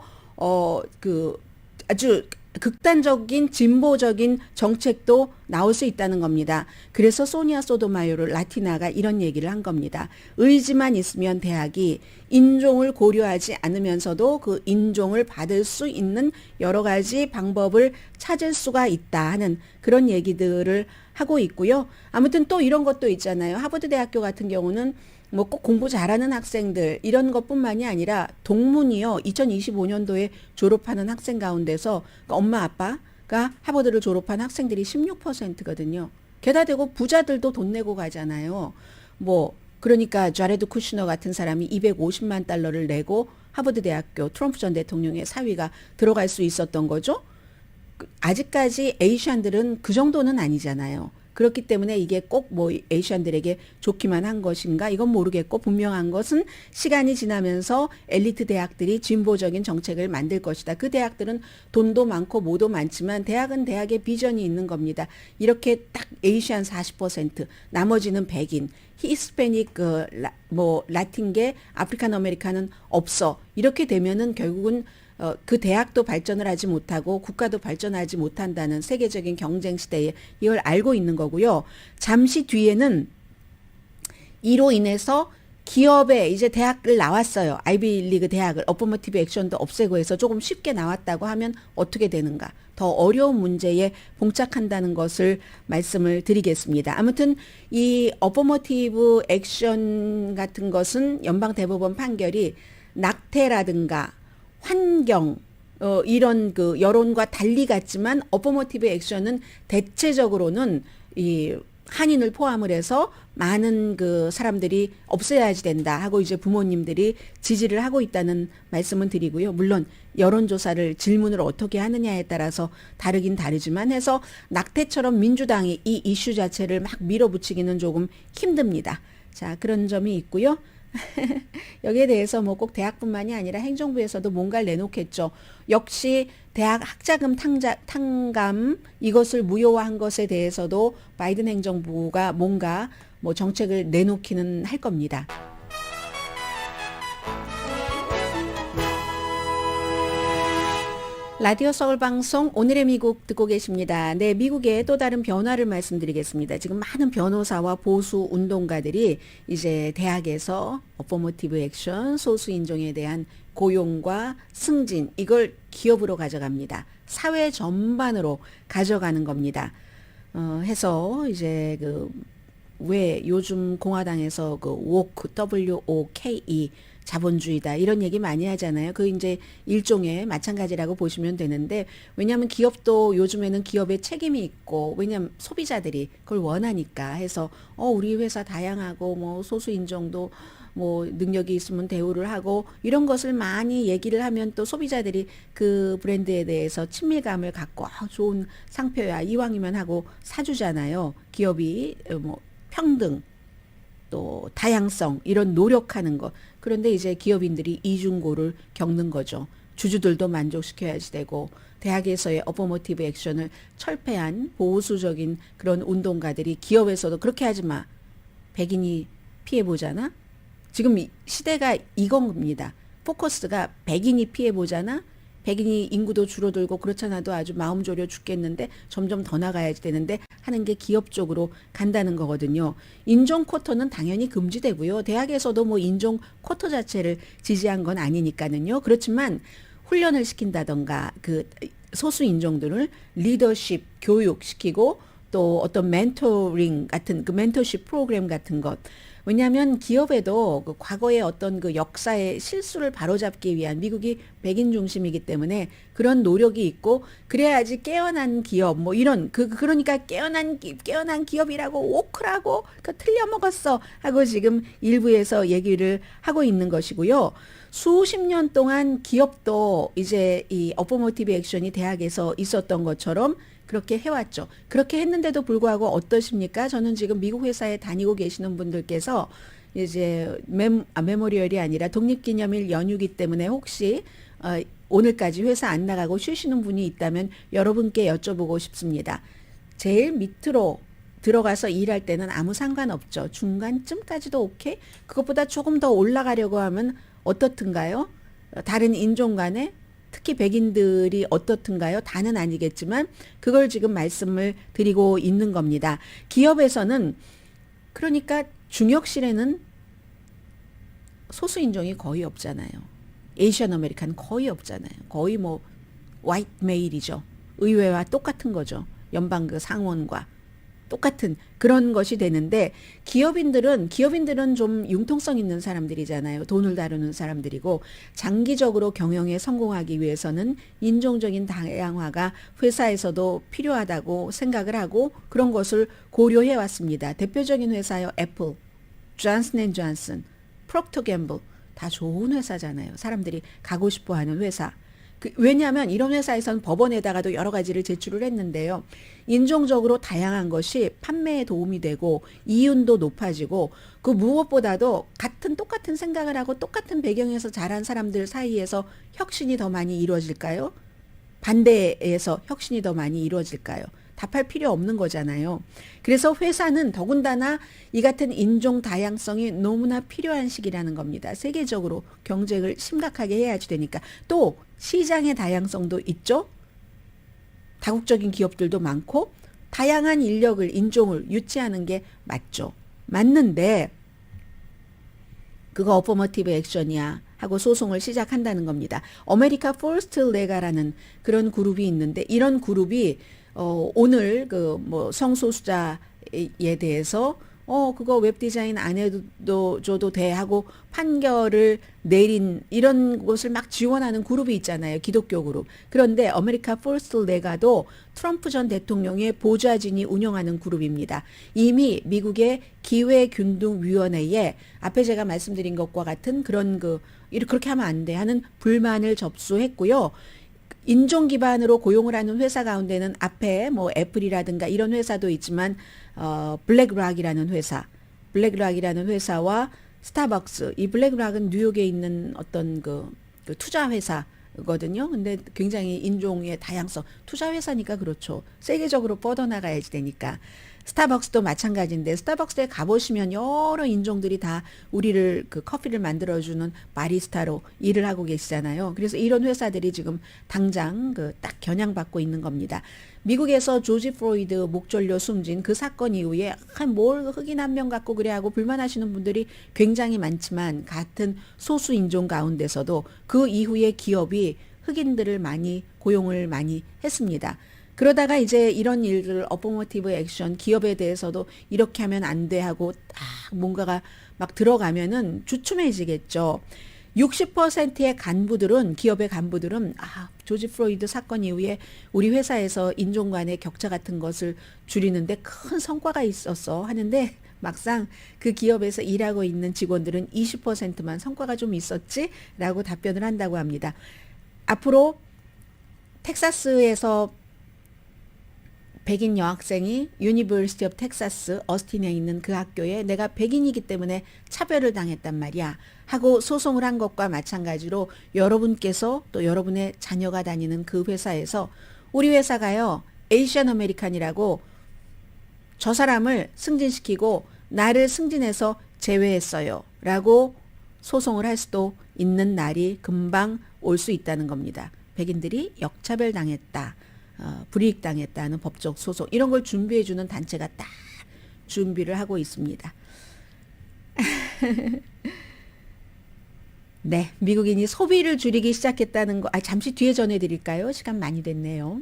아주 극단적인 진보적인 정책도 나올 수 있다는 겁니다. 그래서 소니아 소토마요르 라티나가 이런 얘기를 한 겁니다. 의지만 있으면 대학이 인종을 고려하지 않으면서도 그 인종을 받을 수 있는 여러 가지 방법을 찾을 수가 있다 하는 그런 얘기들을 하고 있고요. 아무튼 또 이런 것도 있잖아요. 하버드 대학교 같은 경우는 뭐 꼭 공부 잘하는 학생들 이런 것뿐만이 아니라 동문이요. 2025년도에 졸업하는 학생 가운데서 엄마 아빠가 하버드를 졸업한 학생들이 16%거든요. 게다 대고 부자들도 돈 내고 가잖아요. 뭐 그러니까 자레드 쿠시너 같은 사람이 250만 달러를 내고 하버드 대학교 트럼프 전 대통령의 사위가 들어갈 수 있었던 거죠. 아직까지 에이시안들은 그 정도는 아니잖아요. 그렇기 때문에 이게 꼭 뭐 에이시안들에게 좋기만 한 것인가 이건 모르겠고 분명한 것은 시간이 지나면서 엘리트 대학들이 진보적인 정책을 만들 것이다. 그 대학들은 돈도 많고 뭐도 많지만 대학은 대학의 비전이 있는 겁니다. 이렇게 딱 에이시안 40% 나머지는 백인 히스패닉 라틴계 아프리칸 아메리칸은 없어. 이렇게 되면은 결국은 그 대학도 발전을 하지 못하고 국가도 발전하지 못한다는 세계적인 경쟁 시대에 이걸 알고 있는 거고요. 잠시 뒤에는 이로 인해서 기업에 이제 대학을 나왔어요. 아이비리그 대학을 어포머티브 액션도 없애고 해서 조금 쉽게 나왔다고 하면 어떻게 되는가. 더 어려운 문제에 봉착한다는 것을 말씀을 드리겠습니다. 아무튼 이 어포머티브 액션 같은 것은 연방대법원 판결이 낙태라든가 환경 이런 그 여론과 달리 같지만 어포머티브 액션은 대체적으로는 이 한인을 포함을 해서 많은 그 사람들이 없애야지 된다 하고 이제 부모님들이 지지를 하고 있다는 말씀은 드리고요. 물론 여론조사를 질문을 어떻게 하느냐에 따라서 다르긴 다르지만 해서 낙태처럼 민주당이 이 이슈 자체를 막 밀어붙이기는 조금 힘듭니다. 자, 그런 점이 있고요. 여기에 대해서 뭐 꼭 대학뿐만이 아니라 행정부에서도 뭔가를 내놓겠죠. 역시 대학 학자금 탕감 이것을 무효화한 것에 대해서도 바이든 행정부가 뭔가 뭐 정책을 내놓기는 할 겁니다. 라디오 서울방송 오늘의 미국 듣고 계십니다. 네, 미국의 또 다른 변화를 말씀드리겠습니다. 지금 많은 변호사와 보수 운동가들이 이제 대학에서 어포머티브 액션, 소수인종에 대한 고용과 승진 이걸 기업으로 가져갑니다. 사회 전반으로 가져가는 겁니다. 해서 이제 왜 요즘 공화당에서 woke, WOKE 자본주의다 이런 얘기 많이 하잖아요. 그 이제 일종의 마찬가지라고 보시면 되는데 왜냐하면 기업도 요즘에는 기업에 책임이 있고 왜냐하면 소비자들이 그걸 원하니까 해서 우리 회사 다양하고 뭐 소수인종도 뭐 능력이 있으면 대우를 하고 이런 것을 많이 얘기를 하면 또 소비자들이 그 브랜드에 대해서 친밀감을 갖고 좋은 상표야 이왕이면 하고 사주잖아요. 기업이 뭐 평등 또 다양성 이런 노력하는 것. 그런데 이제 기업인들이 이중고를 겪는 거죠. 주주들도 만족시켜야지 되고 대학에서의 어포머티브 액션을 철폐한 보수적인 그런 운동가들이 기업에서도 그렇게 하지 마. 백인이 피해보잖아. 지금 시대가 이겁니다. 포커스가 백인이 피해보잖아. 백인이 인구도 줄어들고 그렇잖아도 아주 마음 졸여 죽겠는데 점점 더 나가야지 되는데 하는 게 기업 쪽으로 간다는 거거든요. 인종 쿼터는 당연히 금지되고요. 대학에서도 뭐 인종 쿼터 자체를 지지한 건 아니니까는요. 그렇지만 훈련을 시킨다던가 그 소수 인종들을 리더십 교육시키고 또 어떤 멘토링 같은 그 멘토십 프로그램 같은 것. 왜냐하면 기업에도 그 과거의 어떤 그 역사의 실수를 바로잡기 위한 미국이 백인 중심이기 때문에 그런 노력이 있고 그래야지 깨어난 기업 뭐 이런 그러니까 깨어난 기업이라고 오크라고 그 틀려 먹었어 하고 지금 일부에서 얘기를 하고 있는 것이고요. 수십 년 동안 기업도 이제 이 어포머티브 액션이 대학에서 있었던 것처럼 그렇게 해왔죠. 그렇게 했는데도 불구하고 어떠십니까? 저는 지금 미국 회사에 다니고 계시는 분들께서 이제 메모리얼이 아니라 독립기념일 연휴기 때문에 혹시 오늘까지 회사 안 나가고 쉬시는 분이 있다면 여러분께 여쭤보고 싶습니다. 제일 밑으로 들어가서 일할 때는 아무 상관없죠. 중간쯤까지도 오케이? 그것보다 조금 더 올라가려고 하면 어떻든가요? 다른 인종 간에 특히 백인들이 어떻든가요? 다는 아니겠지만 그걸 지금 말씀을 드리고 있는 겁니다. 기업에서는 그러니까 중역실에는 소수 인종이 거의 없잖아요. 에이시안 아메리칸 거의 없잖아요. 거의 뭐 화이트 메일이죠. 의회와 똑같은 거죠. 연방 그 상원과 똑같은 그런 것이 되는데 기업인들은 좀 융통성 있는 사람들이잖아요. 돈을 다루는 사람들이고 장기적으로 경영에 성공하기 위해서는 인종적인 다양화가 회사에서도 필요하다고 생각을 하고 그런 것을 고려해 왔습니다. 대표적인 회사요. 애플, 존슨앤존슨, 프록터 갬블 다 좋은 회사잖아요. 사람들이 가고 싶어하는 회사. 왜냐하면 이런 회사에서는 법원에다가도 여러 가지를 제출을 했는데요. 인종적으로 다양한 것이 판매에 도움이 되고 이윤도 높아지고 그 무엇보다도 똑같은 생각을 하고 똑같은 배경에서 자란 사람들 사이에서 혁신이 더 많이 이루어질까요? 반대에서 혁신이 더 많이 이루어질까요? 답할 필요 없는 거잖아요. 그래서 회사는 더군다나 이 같은 인종 다양성이 너무나 필요한 시기라는 겁니다. 세계적으로 경쟁을 심각하게 해야지 되니까. 또 시장의 다양성도 있죠. 다국적인 기업들도 많고 다양한 인종을 유치하는 게 맞죠. 맞는데 그거 어포머티브 액션이야 하고 소송을 시작한다는 겁니다. 아메리카 포스트 레가라는 그런 그룹이 있는데 이런 그룹이 오늘 그 뭐 성소수자에 대해서 그거 웹 디자인 안 해도 줘도 돼 하고 판결을 내린 이런 것을 막 지원하는 그룹이 있잖아요. 기독교 그룹. 그런데 아메리카 포스트 레가도 트럼프 전 대통령의 보좌진이 운영하는 그룹입니다. 이미 미국의 기회균등위원회에 앞에 제가 말씀드린 것과 같은 그런 그렇게 하면 안 돼 하는 불만을 접수했고요. 인종 기반으로 고용을 하는 회사 가운데는 앞에 뭐 애플이라든가 이런 회사도 있지만 블랙락이라는 회사와 스타벅스, 이 블랙락은 뉴욕에 있는 어떤 그 투자 회사거든요. 근데 굉장히 인종의 다양성, 투자 회사니까 그렇죠. 세계적으로 뻗어나가야지 되니까. 스타벅스도 마찬가지인데 스타벅스에 가보시면 여러 인종들이 다 우리를 그 커피를 만들어주는 바리스타로 일을 하고 계시잖아요. 그래서 이런 회사들이 지금 당장 딱 겨냥받고 있는 겁니다. 미국에서 조지 플로이드 목졸려 숨진 그 사건 이후에 뭘 흑인 한 명 갖고 그래 하고 불만하시는 분들이 굉장히 많지만 같은 소수 인종 가운데서도 그 이후에 기업이 흑인들을 고용을 많이 했습니다. 그러다가 이제 이런 일들 어포머티브 액션 기업에 대해서도 이렇게 하면 안 돼 하고 딱 뭔가가 막 들어가면은 주춤해지겠죠. 60%의 기업의 간부들은 조지 플로이드 사건 이후에 우리 회사에서 인종 간의 격차 같은 것을 줄이는데 큰 성과가 있었어 하는데 막상 그 기업에서 일하고 있는 직원들은 20%만 성과가 좀 있었지라고 답변을 한다고 합니다. 앞으로 텍사스에서 백인 여학생이 유니버시티 오브 텍사스 어스틴에 있는 그 학교에 내가 백인이기 때문에 차별을 당했단 말이야 하고 소송을 한 것과 마찬가지로 여러분께서 또 여러분의 자녀가 다니는 그 회사에서 우리 회사가요 에이시안 아메리칸이라고 저 사람을 승진시키고 나를 승진해서 제외했어요 라고 소송을 할 수도 있는 날이 금방 올 수 있다는 겁니다. 백인들이 역차별당했다. 불이익당했다는 법적 소송 이런 걸 준비해주는 단체가 딱 준비를 하고 있습니다. 네, 미국인이 소비를 줄이기 시작했다는 거, 잠시 뒤에 전해드릴까요? 시간 많이 됐네요.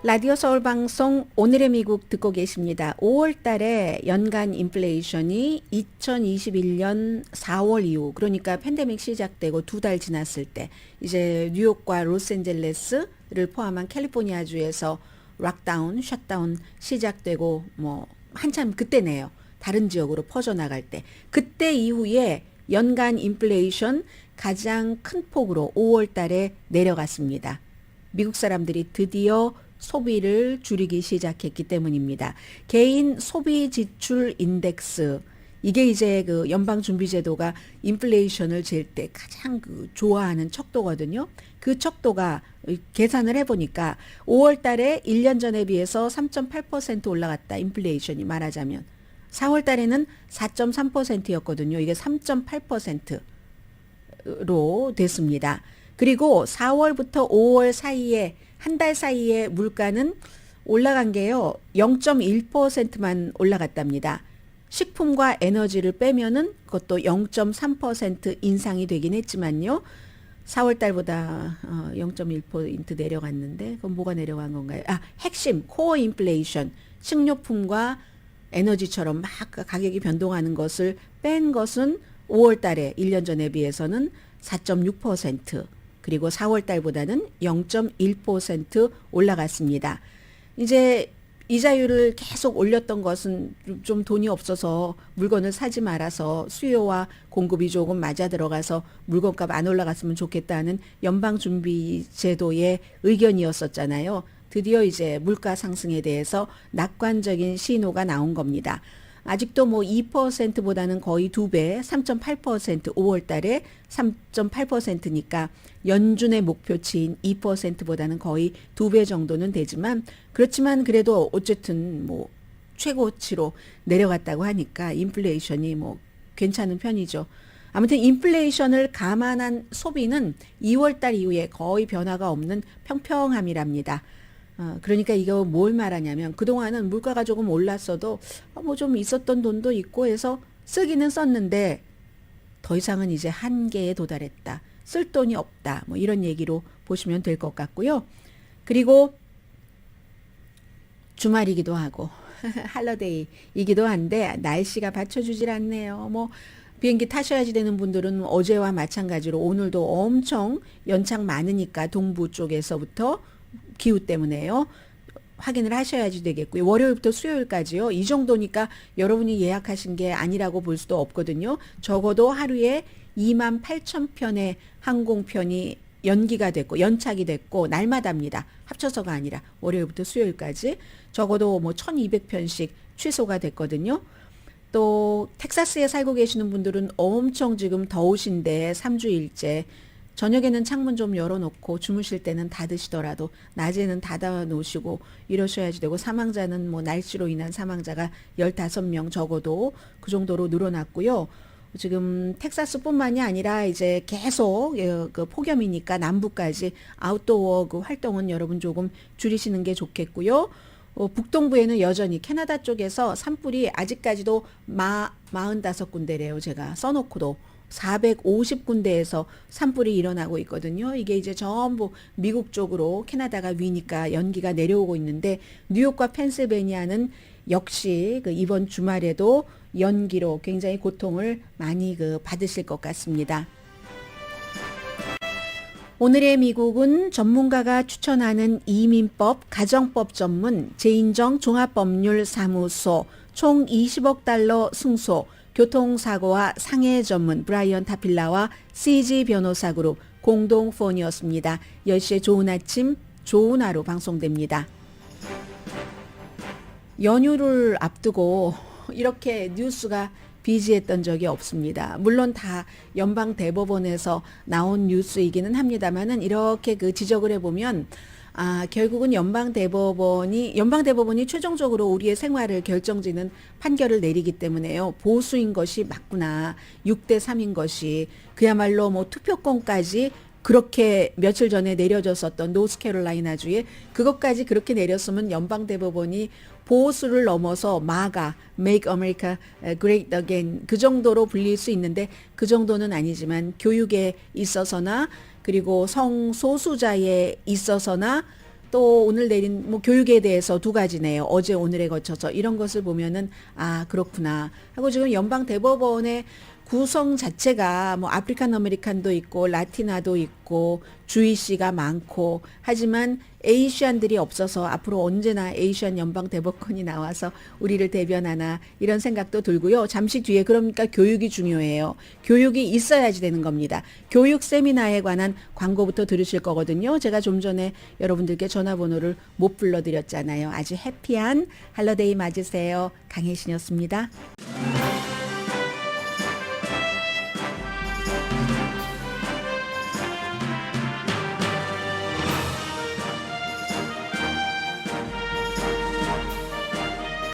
라디오 서울 방송 오늘의 미국 듣고 계십니다. 5월 달에 연간 인플레이션이 2021년 4월 이후, 그러니까 팬데믹 시작되고 2달 지났을 때 이제 뉴욕과 로스앤젤레스를 포함한 캘리포니아주에서 락다운, 셧다운 시작되고 뭐 한참 그때네요. 다른 지역으로 퍼져나갈 때. 그때 이후에 연간 인플레이션 가장 큰 폭으로 5월 달에 내려갔습니다. 미국 사람들이 드디어 소비를 줄이기 시작했기 때문입니다. 개인 소비 지출 인덱스, 이게 이제 그 연방준비제도가 인플레이션을 잴 때 가장 그 좋아하는 척도거든요. 그 척도가 계산을 해보니까 5월 달에 1년 전에 비해서 3.8% 올라갔다. 인플레이션이 말하자면. 4월 달에는 4.3%였거든요. 이게 3.8%로 됐습니다. 그리고 4월부터 5월 사이에 한 달 사이에 물가는 올라간 게요. 0.1%만 올라갔답니다. 식품과 에너지를 빼면은 그것도 0.3% 인상이 되긴 했지만요. 4월 달보다 0.1% 내려갔는데 그건 뭐가 내려간 건가요? 핵심 코어 인플레이션, 식료품과 에너지처럼 막 가격이 변동하는 것을 뺀 것은 5월 달에 1년 전에 비해서는 4.6%, 그리고 4월 달보다는 0.1% 올라갔습니다. 이제 이자율을 계속 올렸던 것은 좀 돈이 없어서 물건을 사지 말아서 수요와 공급이 조금 맞아 들어가서 물건값 안 올라갔으면 좋겠다는 연방준비제도의 의견이었었잖아요. 드디어 이제 물가 상승에 대해서 낙관적인 신호가 나온 겁니다. 아직도 뭐 2%보다는 거의 2배, 3.8%, 5월 달에 3.8%니까 연준의 목표치인 2%보다는 거의 2배 정도는 되지만, 그렇지만 그래도 어쨌든 뭐 최고치로 내려갔다고 하니까 인플레이션이 뭐 괜찮은 편이죠. 아무튼 인플레이션을 감안한 소비는 2월 달 이후에 거의 변화가 없는 평평함이랍니다. 그러니까 이거 뭘 말하냐면, 그동안은 물가가 조금 올랐어도 뭐 좀 있었던 돈도 있고 해서 쓰기는 썼는데 더 이상은 이제 한계에 도달했다. 쓸 돈이 없다. 뭐 이런 얘기로 보시면 될 것 같고요. 그리고 주말이기도 하고 할러데이이기도 한데 날씨가 받쳐주질 않네요. 뭐 비행기 타셔야지 되는 분들은 어제와 마찬가지로 오늘도 엄청 연착 많으니까 동부 쪽에서부터 기후 때문에요. 확인을 하셔야지 되겠고요. 월요일부터 수요일까지요. 이 정도니까 여러분이 예약하신 게 아니라고 볼 수도 없거든요. 적어도 하루에 28,000편의 항공편이 연기가 됐고 연착이 됐고 날마다입니다. 합쳐서가 아니라 월요일부터 수요일까지 적어도 뭐 1,200편씩 취소가 됐거든요. 또 텍사스에 살고 계시는 분들은 엄청 지금 더우신데 3주일째 저녁에는 창문 좀 열어놓고 주무실 때는 닫으시더라도 낮에는 닫아 놓으시고 이러셔야지 되고, 사망자는 뭐 날씨로 인한 사망자가 15명 적어도 그 정도로 늘어났고요. 지금 텍사스뿐만이 아니라 이제 계속 그 폭염이니까 남부까지 아웃도어 그 활동은 여러분 조금 줄이시는 게 좋겠고요. 북동부에는 여전히 캐나다 쪽에서 산불이 아직까지도 45군데래요. 제가 써놓고도 450군데에서 산불이 일어나고 있거든요. 이게 이제 전부 미국 쪽으로, 캐나다가 위니까 연기가 내려오고 있는데, 뉴욕과 펜실베니아는 역시 그 이번 주말에도 연기로 굉장히 고통을 많이 받으실 것 같습니다. 오늘의 미국은 전문가가 추천하는 이민법, 가정법 전문 제인정 종합법률사무소 총 20억 달러 승소, 교통사고와 상해 전문 브라이언 타필라와 CG 변호사 그룹 공동 폰이었습니다. 10시에 좋은 아침, 좋은 하루 방송됩니다. 연휴를 앞두고 이렇게 뉴스가 비지했던 적이 없습니다. 물론 다 연방 대법원에서 나온 뉴스이기는 합니다만은 이렇게 그 지적을 해보면 결국은 연방 대법원이 최종적으로 우리의 생활을 결정짓는 판결을 내리기 때문에요. 보수인 것이 맞구나. 6대 3인 것이 그야말로 뭐 투표권까지 그렇게 며칠 전에 내려졌었던 노스캐롤라이나주에 그것까지 그렇게 내렸으면 연방대법원이 보호수를 넘어서 마가 Make America Great Again 그 정도로 불릴 수 있는데 그 정도는 아니지만 교육에 있어서나 그리고 성소수자에 있어서나 또 오늘 내린 뭐 교육에 대해서 두 가지네요. 어제 오늘에 거쳐서 이런 것을 보면은 아 그렇구나 하고 지금 연방 대법원의 구성 자체가 뭐 아프리칸 아메리칸도 있고 라티나도 있고 주이시가 많고 하지만 에이시안들이 없어서 앞으로 언제나 에이시안 연방 대법관이 나와서 우리를 대변하나 이런 생각도 들고요. 잠시 뒤에 그러니까 교육이 중요해요. 교육이 있어야지 되는 겁니다. 교육 세미나에 관한 광고부터 들으실 거거든요. 제가 좀 전에 여러분들께 전화번호를 못 불러드렸잖아요. 아주 해피한 할러데이 맞으세요. 강혜신이었습니다.